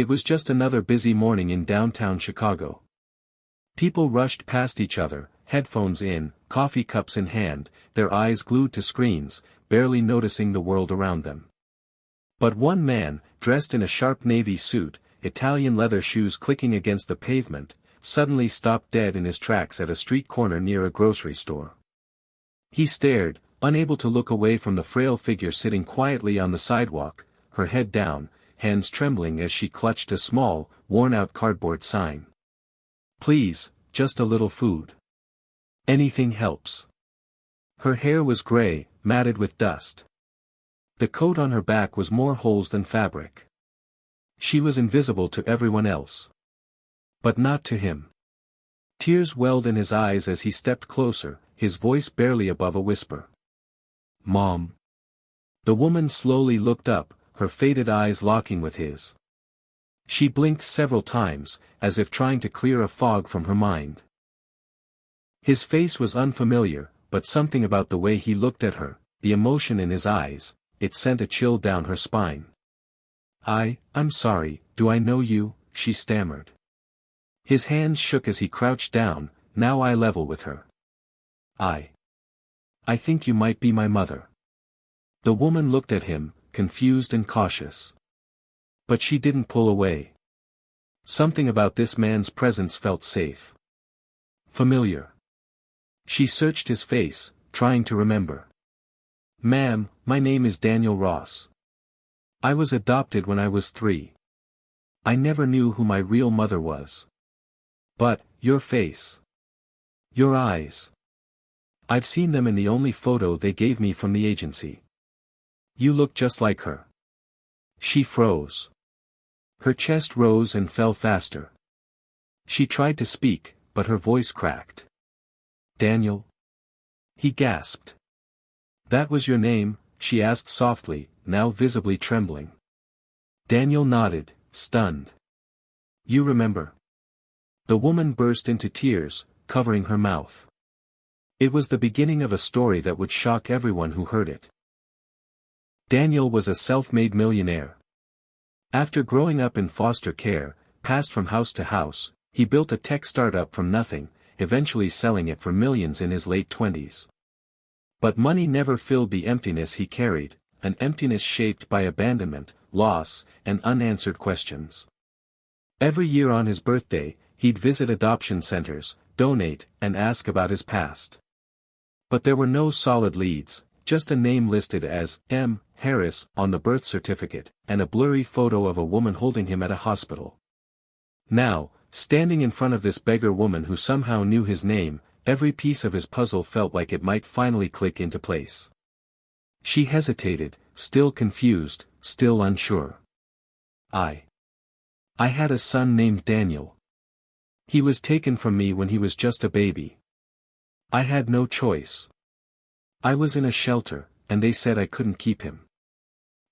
It was just another busy morning in downtown Chicago. People rushed past each other, headphones in, coffee cups in hand, their eyes glued to screens, barely noticing the world around them. But one man, dressed in a sharp navy suit, Italian leather shoes clicking against the pavement, suddenly stopped dead in his tracks at a street corner near a grocery store. He stared, unable to look away from the frail figure sitting quietly on the sidewalk, her head down, hands trembling as she clutched a small, worn-out cardboard sign. "Please, just a little food. Anything helps." Her hair was gray, matted with dust. The coat on her back was more holes than fabric. She was invisible to everyone else. But not to him. Tears welled in his eyes as he stepped closer, his voice barely above a whisper. "Mom." The woman slowly looked up, her faded eyes locking with his. She blinked several times, as if trying to clear a fog from her mind. His face was unfamiliar, but something about the way he looked at her, the emotion in his eyes, it sent a chill down her spine. I'm sorry, do I know you?" she stammered. His hands shook as he crouched down, now eye level with her. I think you might be my mother." The woman looked at him, confused and cautious. But she didn't pull away. Something about this man's presence felt safe. Familiar. She searched his face, trying to remember. "Ma'am, my name is Daniel Ross. I was adopted when I was 3. I never knew who my real mother was. But, your face. Your eyes. I've seen them in the only photo they gave me from the agency. You look just like her." She froze. Her chest rose and fell faster. She tried to speak, but her voice cracked. "Daniel?" He gasped. "That was your name?" she asked softly, now visibly trembling. Daniel nodded, stunned. "You remember?" The woman burst into tears, covering her mouth. It was the beginning of a story that would shock everyone who heard it. Daniel was a self-made millionaire. After growing up in foster care, passed from house to house, he built a tech startup from nothing, eventually selling it for millions in his late 20s. But money never filled the emptiness he carried, an emptiness shaped by abandonment, loss, and unanswered questions. Every year on his birthday, he'd visit adoption centers, donate, and ask about his past. But there were no solid leads, just a name listed as M. Harris on the birth certificate, and a blurry photo of a woman holding him at a hospital. Now, standing in front of this beggar woman who somehow knew his name, every piece of his puzzle felt like it might finally click into place. She hesitated, still confused, still unsure. I had a son named Daniel. He was taken from me when he was just a baby. I had no choice. I was in a shelter, and they said I couldn't keep him.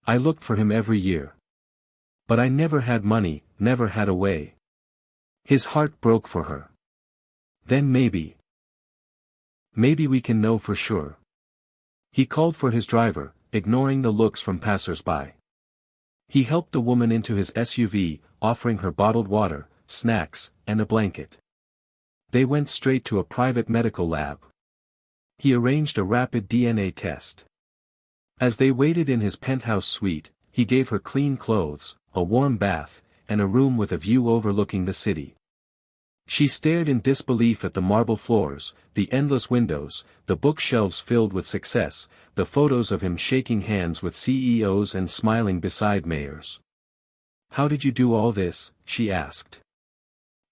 I looked for him every year. But I never had money, never had a way. His heart broke for her. Then maybe we can know for sure. He called for his driver, ignoring the looks from passers-by. He helped the woman into his SUV, offering her bottled water, snacks, and a blanket. They went straight to a private medical lab. He arranged a rapid DNA test. As they waited in his penthouse suite, he gave her clean clothes, a warm bath, and a room with a view overlooking the city. She stared in disbelief at the marble floors, the endless windows, the bookshelves filled with success, the photos of him shaking hands with CEOs and smiling beside mayors. "How did you do all this?" she asked.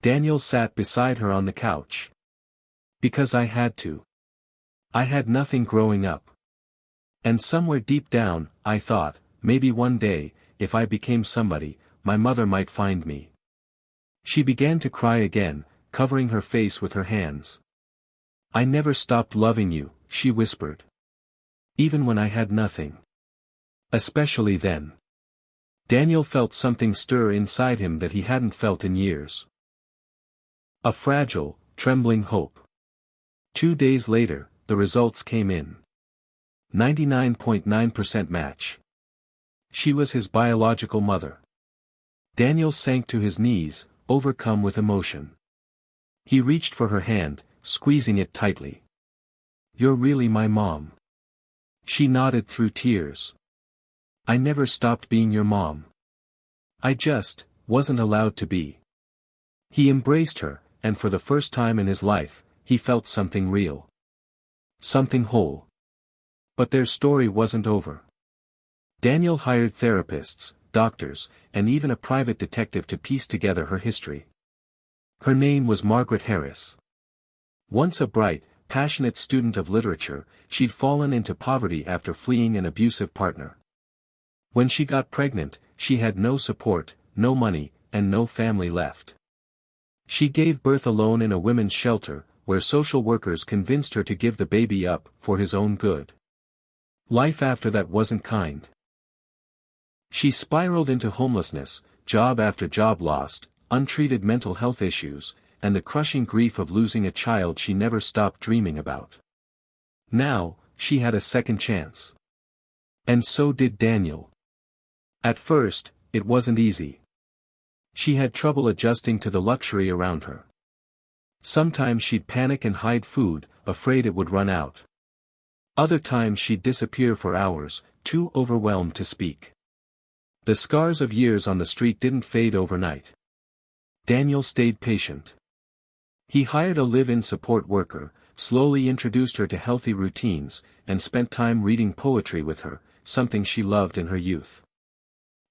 Daniel sat beside her on the couch. "Because I had to. I had nothing growing up. And somewhere deep down, I thought, maybe one day, if I became somebody, my mother might find me." She began to cry again, covering her face with her hands. "I never stopped loving you," she whispered. "Even when I had nothing. Especially then." Daniel felt something stir inside him that he hadn't felt in years. A fragile, trembling hope. 2 days later, the results came in. 99.9% match. She was his biological mother. Daniel sank to his knees, overcome with emotion. He reached for her hand, squeezing it tightly. "You're really my mom." She nodded through tears. "I never stopped being your mom. I just wasn't allowed to be." He embraced her, and for the first time in his life, he felt something real. Something whole. But their story wasn't over. Daniel hired therapists, doctors, and even a private detective to piece together her history. Her name was Margaret Harris. Once a bright, passionate student of literature, she'd fallen into poverty after fleeing an abusive partner. When she got pregnant, she had no support, no money, and no family left. She gave birth alone in a women's shelter, where social workers convinced her to give the baby up for his own good. Life after that wasn't kind. She spiraled into homelessness, job after job lost, untreated mental health issues, and the crushing grief of losing a child she never stopped dreaming about. Now, she had a second chance. And so did Daniel. At first, it wasn't easy. She had trouble adjusting to the luxury around her. Sometimes she'd panic and hide food, afraid it would run out. Other times she'd disappear for hours, too overwhelmed to speak. The scars of years on the street didn't fade overnight. Daniel stayed patient. He hired a live-in support worker, slowly introduced her to healthy routines, and spent time reading poetry with her, something she loved in her youth.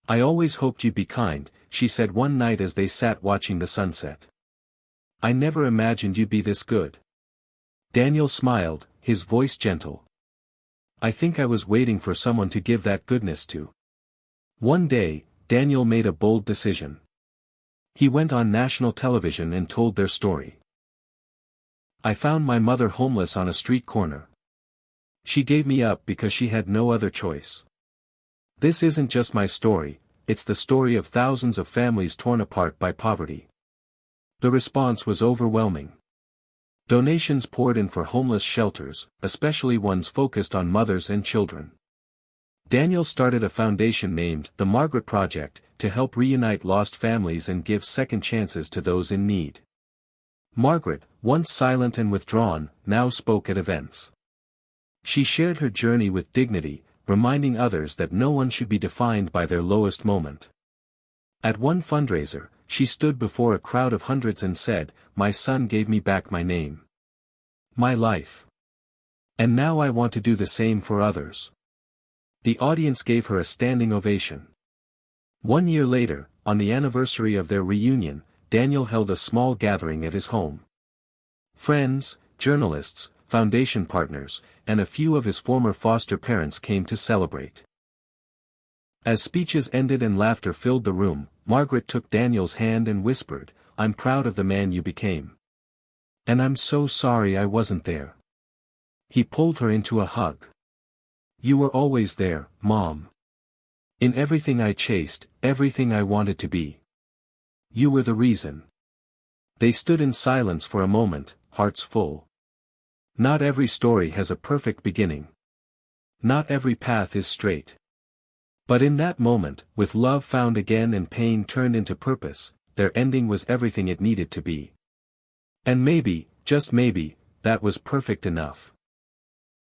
"I always hoped you'd be kind," she said one night as they sat watching the sunset. "I never imagined you'd be this good." Daniel smiled, his voice gentle. "I think I was waiting for someone to give that goodness to." One day, Daniel made a bold decision. He went on national television and told their story. "I found my mother homeless on a street corner. She gave me up because she had no other choice. This isn't just my story, it's the story of thousands of families torn apart by poverty." The response was overwhelming. Donations poured in for homeless shelters, especially ones focused on mothers and children. Daniel started a foundation named the Margaret Project to help reunite lost families and give second chances to those in need. Margaret, once silent and withdrawn, now spoke at events. She shared her journey with dignity, reminding others that no one should be defined by their lowest moment. At one fundraiser, she stood before a crowd of hundreds and said, "My son gave me back my name. My life. And now I want to do the same for others." The audience gave her a standing ovation. 1 year later, on the anniversary of their reunion, Daniel held a small gathering at his home. Friends, journalists, foundation partners, and a few of his former foster parents came to celebrate. As speeches ended and laughter filled the room, Margaret took Daniel's hand and whispered, "I'm proud of the man you became. And I'm so sorry I wasn't there." He pulled her into a hug. "You were always there, Mom. In everything I chased, everything I wanted to be. You were the reason." They stood in silence for a moment, hearts full. Not every story has a perfect beginning. Not every path is straight. But in that moment, with love found again and pain turned into purpose, their ending was everything it needed to be. And maybe, just maybe, that was perfect enough.